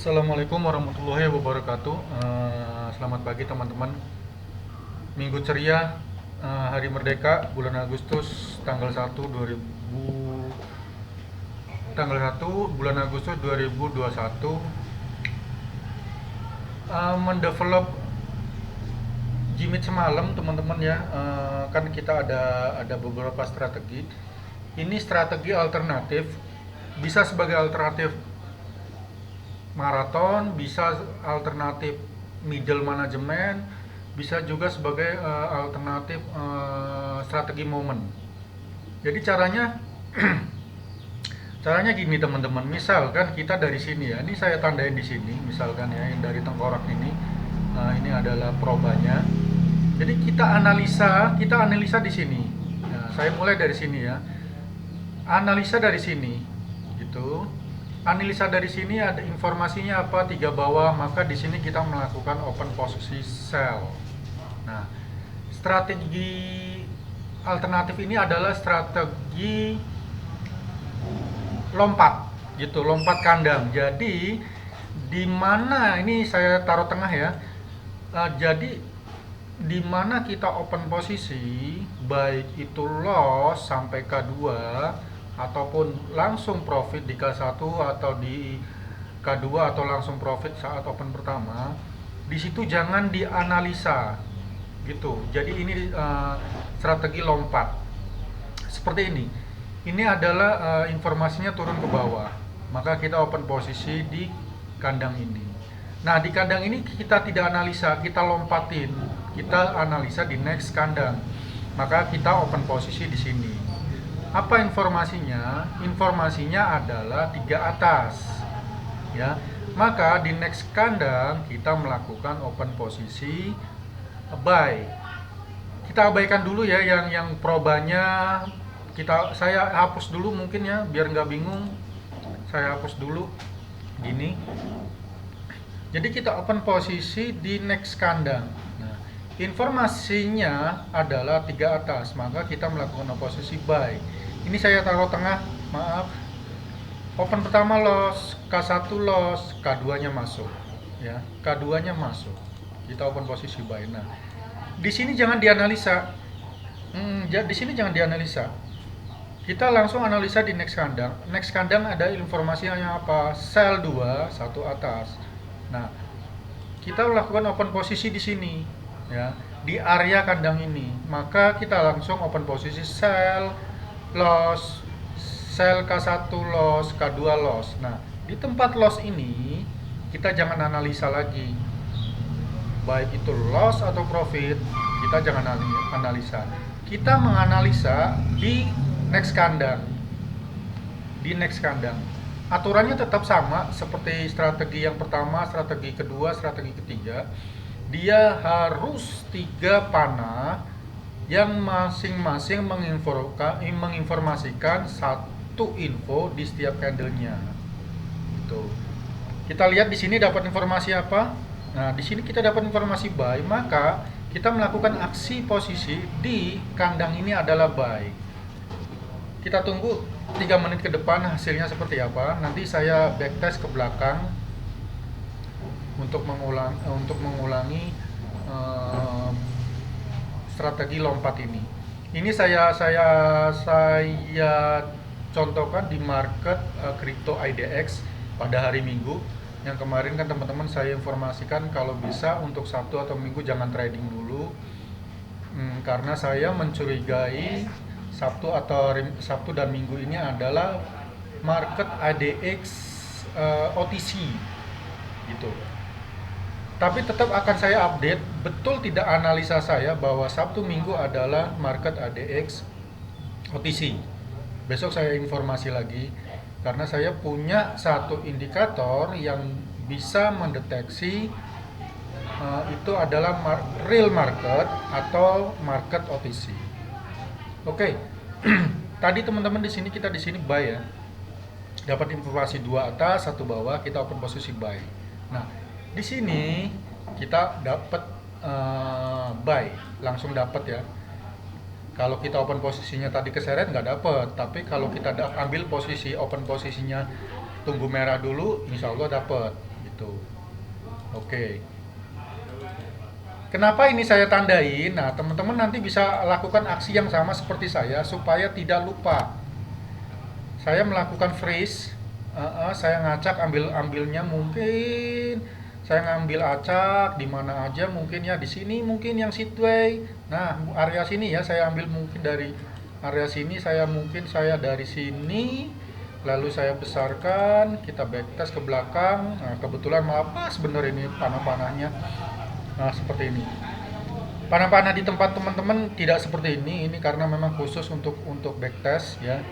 Assalamualaikum warahmatullahi wabarakatuh. Selamat pagi teman-teman. Minggu ceria, Hari Merdeka, bulan Agustus, tanggal 1 bulan Agustus 2021. Mendevelop Jimit semalam teman-teman ya. Kan kita ada beberapa strategi. Ini strategi alternatif, bisa sebagai alternatif maraton, bisa alternatif middle management, bisa juga sebagai alternatif strategi momen. Jadi caranya caranya gini teman-teman. Misalkan kita dari sini ya, ini saya tandain di sini. Misalkan ya, yang dari tengkorak ini, ini adalah probanya. Jadi kita analisa di sini. Nah, saya mulai dari sini ya. Analisa dari sini, gitu. Analisa dari sini ada informasinya apa, tiga bawah, maka di sini kita melakukan open posisi sell. Nah, strategi alternatif ini adalah strategi lompat, gitu, lompat kandang. Jadi di mana ini saya taruh tengah ya. Jadi di mana kita open posisi, baik itu loss sampai K2 ataupun langsung profit di K1 atau di K2 atau langsung profit saat open pertama, di situ jangan dianalisa gitu. Jadi ini strategi lompat seperti ini. Ini adalah informasinya turun ke bawah, maka kita open posisi di kandang ini. Nah, di kandang ini kita tidak analisa, kita lompatin, kita analisa di next kandang, maka kita open posisi di sini. Apa informasinya? Informasinya adalah tiga atas, ya. Maka di next kandang kita melakukan open posisi buy. Kita abaikan dulu ya yang probanya. Saya hapus dulu mungkin ya, biar nggak bingung. Saya hapus dulu gini. Jadi kita open posisi di next kandang. Nah, informasinya adalah tiga atas, maka kita melakukan posisi buy. Ini saya taruh tengah, maaf. Open pertama loss, K1 loss, K2-nya masuk, ya. K2-nya masuk. Kita open posisi buy. Nah, di sini jangan dianalisa. Di sini jangan dianalisa. Kita langsung analisa di next kandang. Next kandang ada informasinya apa? Sell 2, satu atas. Nah, kita melakukan open posisi di sini, ya, di area kandang ini. Maka kita langsung open posisi sell loss, sell K1 loss, K2 loss. Nah, di tempat loss ini kita jangan analisa lagi, baik itu loss atau profit, kita jangan analisa. Kita menganalisa di next kandang. Di next kandang. Aturannya tetap sama seperti strategi yang pertama, strategi kedua, strategi ketiga. Dia harus 3 panah yang masing-masing menginformasikan satu info di setiap candlenya. Gitu. Kita lihat di sini dapat informasi apa? Nah, di sini kita dapat informasi buy, maka kita melakukan aksi posisi di kandang ini adalah buy. Kita tunggu 3 menit ke depan hasilnya seperti apa. Nanti saya backtest ke belakang untuk mengulangi strategi lompat ini. Ini saya contohkan di market crypto IDX pada hari Minggu. Yang kemarin kan teman-teman saya informasikan kalau bisa untuk Sabtu atau Minggu jangan trading dulu, karena saya mencurigai Sabtu dan Minggu ini adalah market ADX OTC gitu. Tapi tetap akan saya update, betul tidak analisa saya bahwa Sabtu Minggu adalah market ADX OTC. Besok saya informasi lagi, karena saya punya satu indikator yang bisa mendeteksi itu adalah real market atau market OTC. Oke. Tadi teman-teman kita di sini buy ya. Dapat informasi 2 atas, 1 bawah, kita open posisi buy. Nah, di sini kita dapat buy, langsung dapat ya. Kalau kita open posisinya tadi keseret nggak dapat, tapi kalau kita ambil posisi open posisinya tunggu merah dulu, insya Allah dapat gitu. Oke. Kenapa ini saya tandain? Nah, teman-teman nanti bisa lakukan aksi yang sama seperti saya supaya tidak lupa. Saya melakukan freeze, saya ngacak ambilnya mungkin saya ngambil acak di mana aja, mungkin ya di sini, mungkin yang seatway. Nah, area sini ya saya ambil, mungkin dari area sini, saya dari sini, lalu saya besarkan, kita backtest ke belakang. Nah, kebetulan malah pas bener ini panah-panahnya. Nah, seperti ini. Panah-panah di tempat teman-teman tidak seperti ini karena memang khusus untuk backtest ya.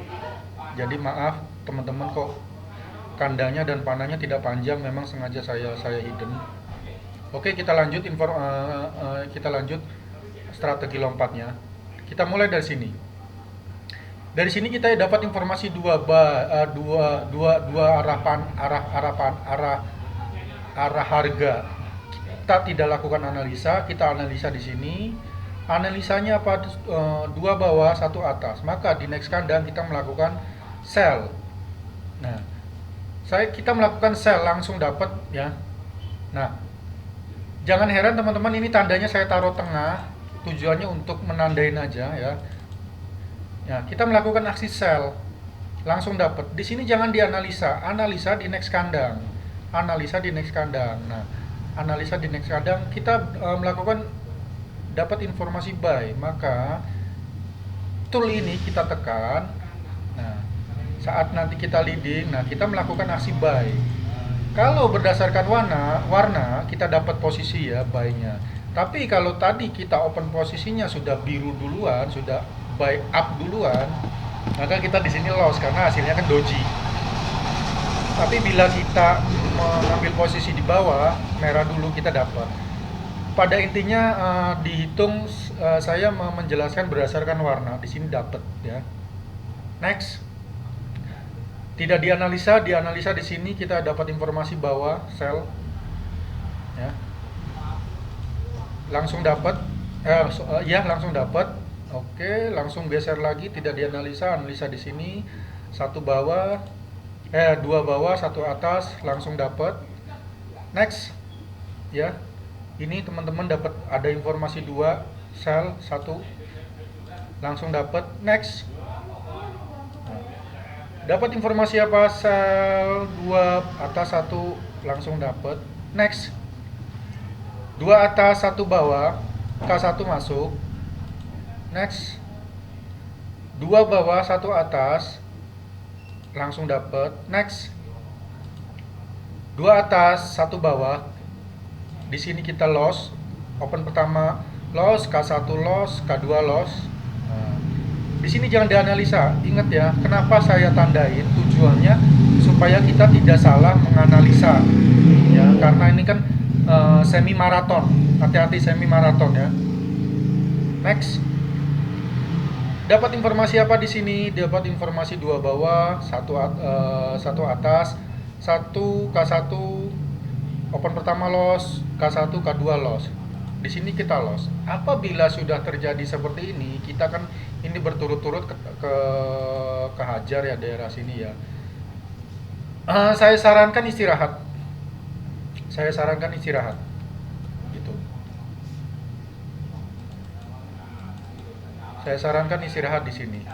Jadi maaf teman-teman, kok kandanya dan panahnya tidak panjang, memang sengaja saya hidden. Oke, kita lanjut strategi lompatnya. Kita mulai dari sini. Dari sini kita dapat informasi dua arah harga. Kita tidak lakukan analisa, kita analisa di sini. Analisanya apa? Dua bawah, satu atas. Maka di next kandang kita melakukan sell. Nah, kita melakukan sell, langsung dapat ya. Nah, jangan heran teman-teman, ini tandanya saya taruh tengah, tujuannya untuk menandain aja ya. Ya, kita melakukan aksi sell, langsung dapat. Di sini jangan dianalisa, analisa di next kandang. Analisa di next kandang. Nah, analisa di next kandang kita melakukan dapat informasi buy, maka tool ini kita tekan. Nah, saat nanti kita leading, nah kita melakukan aksi buy. Kalau berdasarkan warna kita dapat posisi ya buy-nya. Tapi kalau tadi kita open posisinya sudah biru duluan, sudah buy up duluan, maka kita di sini loss karena hasilnya kan doji. Tapi bila kita mengambil posisi di bawah, merah dulu, kita dapat. Pada intinya dihitung, saya menjelaskan berdasarkan warna. Di sini dapat ya. Next. Tidak dianalisa di sini kita dapat informasi bawah sell ya. Langsung dapat langsung dapat. Oke, langsung geser lagi, tidak dianalisa, analisa di sini. Dua bawah, satu atas, langsung dapat. Next. Ya. Ini teman-teman dapat ada informasi dua, sell, satu. Langsung dapat. Next. Dapat informasi apa? Sell 2 atas 1, langsung dapat. Next. 2 atas 1 bawah, K1 masuk. Next. 2 bawah 1 atas, langsung dapat. Next. 2 atas 1 bawah. Di sini kita loss. Open pertama loss, K1 loss, K2 loss. Di sini jangan dianalisa. Ingat ya, kenapa saya tandain, tujuannya supaya kita tidak salah menganalisa. Ya, karena ini kan semi maraton. Hati-hati, semi maraton ya. Next. Dapat informasi apa di sini? Dapat informasi 2 bawah, 1 atas, 1 K1 open pertama loss, K1 K2 loss. Di sini kita loss. Apabila sudah terjadi seperti ini, kita kan ini berturut-turut kehajar ya daerah sini ya. Saya sarankan istirahat. Gitu. Saya sarankan istirahat di sini.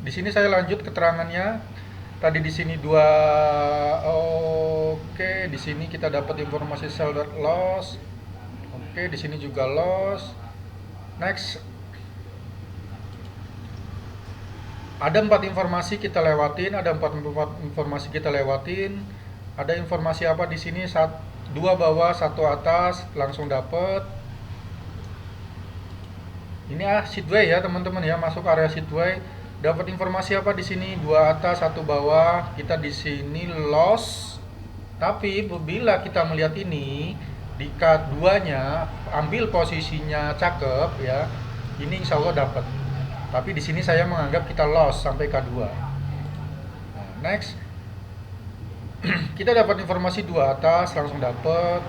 Di sini saya lanjut keterangannya. Tadi di sini 2. Oke, di sini kita dapat informasi sell loss. Oke, di sini juga loss. Next. Ada 4 informasi kita lewatin, ada 4 informasi kita lewatin. Ada informasi apa di sini? 2 bawah, 1 atas, langsung dapat. Ini seatway ya, teman-teman ya, masuk area seatway. Dapat informasi apa di sini? 2 atas, 1 bawah. Kita di sini loss. Tapi bila kita melihat ini di K2-nya, ambil posisinya cakep ya. Ini insya Allah dapat. Tapi di sini saya menganggap kita loss sampai K2. Nah, next. Kita dapat informasi 2 atas, langsung dapat.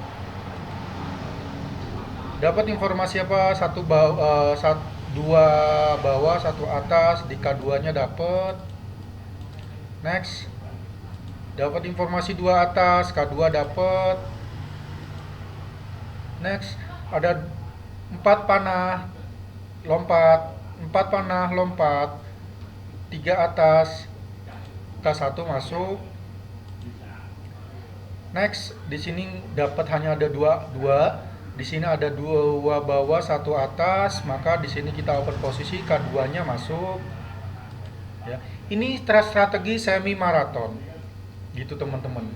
Dapat informasi apa? 2 bawah, 1 atas, di K2-nya dapat. Next. dapat informasi dua atas, K2 dapat. Next, ada 4 panah lompat, 4 panah lompat, 3 atas, K1 masuk. Next, di sini dapat hanya ada dua. Di sini ada 2 bawah, 1 atas, maka di sini kita open posisi, K2-nya masuk. Ya. Ini strategi semi maraton. Gitu teman-teman.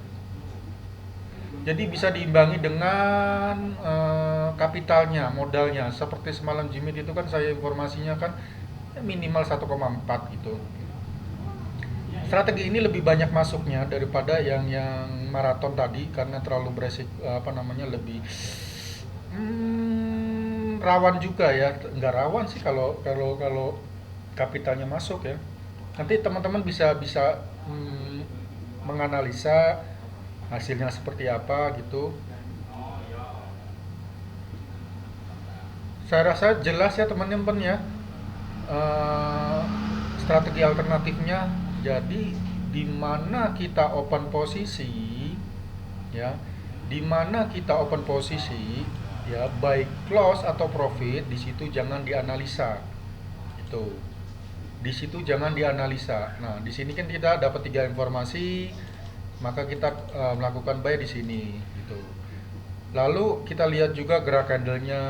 Jadi bisa diimbangi dengan kapitalnya, modalnya. Seperti semalam Jimit itu kan saya informasinya kan minimal 1,4 gitu. Strategi ini lebih banyak masuknya daripada yang maraton tadi karena terlalu beresik lebih rawan juga ya. Nggak rawan sih kalau kapitalnya masuk ya. Nanti teman-teman bisa menganalisa hasilnya seperti apa gitu. Saya rasa jelas ya teman-teman ya, strategi alternatifnya. Jadi di mana kita open posisi ya, di mana kita open posisi ya, baik close atau profit, di situ jangan dianalisa. Itu. Di situ jangan dianalisa. Nah, di sini kan kita dapat 3 informasi, maka kita melakukan buy di sini gitu. Lalu kita lihat juga gerak candlenya.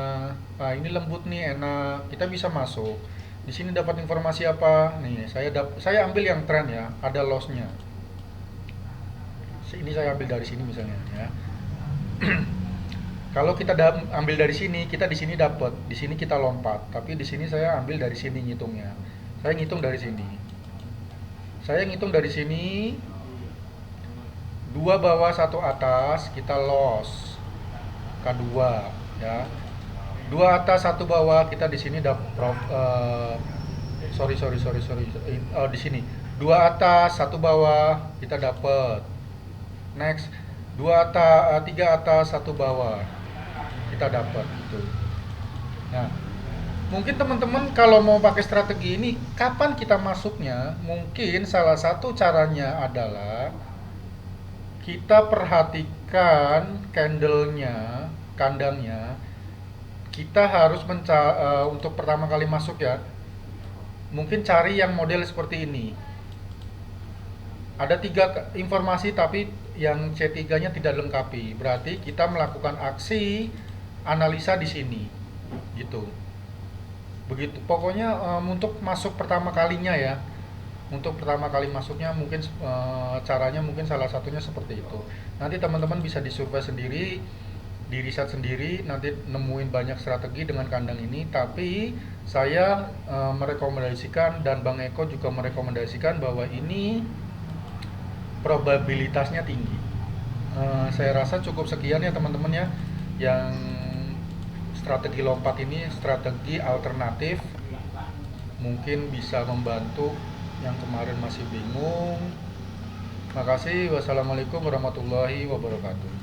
Nah, ini lembut nih, enak. Kita bisa masuk. Di sini dapat informasi apa? Nih, saya ambil yang trend ya, ada lossnya. Ini saya ambil dari sini misalnya ya. Kalau kita ambil dari sini, kita di sini dapat, di sini kita lompat. Tapi di sini saya ambil dari sini ngitungnya. Saya ngitung dari sini. Saya ngitung dari sini 2 bawah 1 atas, kita loss. K2 ya. 2 atas 1 bawah, kita di sini dapat di sini 2 atas 1 bawah kita dapat. Next, 3 atas 1 bawah kita dapat gitu. Nah, mungkin teman-teman kalau mau pakai strategi ini kapan kita masuknya? Mungkin salah satu caranya adalah kita perhatikan candlenya, kandangnya. Kita harus untuk pertama kali masuk ya, mungkin cari yang model seperti ini. Ada 3 informasi tapi yang C3-nya tidak lengkapi. Berarti kita melakukan aksi analisa di sini. Gitu. Begitu. Pokoknya untuk masuk pertama kalinya ya. Untuk pertama kali masuknya mungkin caranya mungkin salah satunya seperti itu. Nanti teman-teman bisa disurvei sendiri, di riset sendiri, nanti nemuin banyak strategi dengan kandang ini. Tapi saya merekomendasikan dan Bang Eko juga merekomendasikan bahwa ini probabilitasnya tinggi. Saya rasa cukup sekian ya teman-teman ya, yang strategi lompat ini, strategi alternatif, mungkin bisa membantu yang kemarin masih bingung. Makasih. Wassalamualaikum warahmatullahi wabarakatuh.